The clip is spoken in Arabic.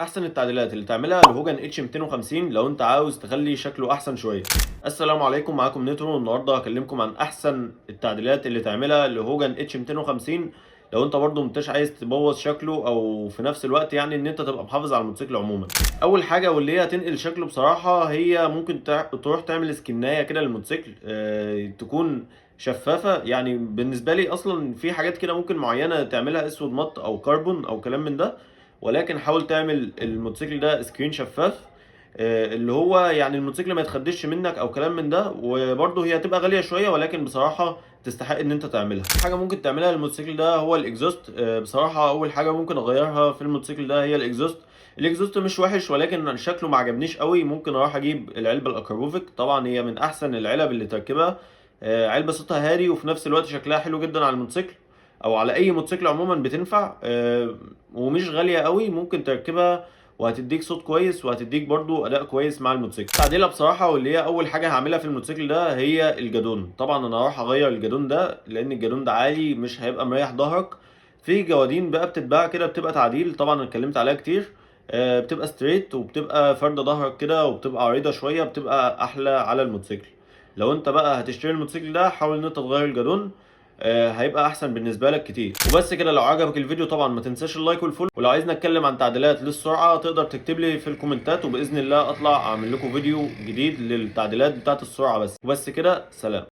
احسن التعديلات اللي تعملها لهوجن اتش 250 لو انت عاوز تخلي شكله احسن شويه. السلام عليكم، معاكم نترو. النهارده هكلمكم عن احسن التعديلات اللي تعملها لهوجن اتش 250 لو انت برضو مش عايز تبوظ شكله، او في نفس الوقت يعني ان انت تبقى محافظ على الموتوسيكل عموما. اول حاجه واللي هي هتنقل شكله بصراحه، هي ممكن تروح تعمل سكنايه كده للموتوسيكل، تكون شفافه. يعني بالنسبه لي اصلا في حاجات كده ممكن معينه تعملها اسود مط او كربون او كلام من ده، ولكن حاول تعمل الموتوسيكل ده سكرين شفاف، اللي هو يعني الموتوسيكل ما يتخدش منك او كلام من ده. وبرده هي هتبقى غاليه شويه، ولكن بصراحه تستحق ان انت تعملها. حاجه ممكن تعملها للموتوسيكل ده هو الاكزوست. بصراحه اول حاجه ممكن اغيرها في الموتوسيكل ده هي الاكزوست. الاكزوست مش وحش، ولكن شكله ما عجبنيش قوي. ممكن اروح اجيب العلبه الاكروفيك، طبعا هي من احسن العلب اللي تركبها. علبه صوتها هادي وفي نفس الوقت شكلها حلو جدا على الموتوسيكل، او على اي موتوسيكل عموما بتنفع. ومش غاليه قوي، ممكن تركبها وهتديك صوت كويس وهتديك برضو اداء كويس مع الموتوسيكل. تعديلها بصراحه واللي هي اول حاجه هعملها في الموتوسيكل ده هي الجادون. طبعا انا هروح اغير الجادون ده لان الجادون ده عالي، مش هيبقى مريح ظهرك. في جوادين بقى بتتباع كده بتبقى تعديل، طبعا انا اتكلمت عليها كتير. بتبقى ستريت وبتبقى فردة ظهرك كده وبتبقى عريضه شويه، بتبقى احلى على الموتوسيكل. لو انت بقى هتشتري الموتوسيكل ده حاول ان انت تغير الجادون، هيبقى احسن بالنسبه لك كتير. وبس كده، لو عجبك الفيديو طبعا ما تنساش اللايك والفولو. ولو عايز نتكلم عن تعديلات للسرعه تقدر تكتب لي في الكومنتات، وباذن الله اطلع اعمل لكم فيديو جديد للتعديلات بتاعه السرعه. بس وبس كده، سلام.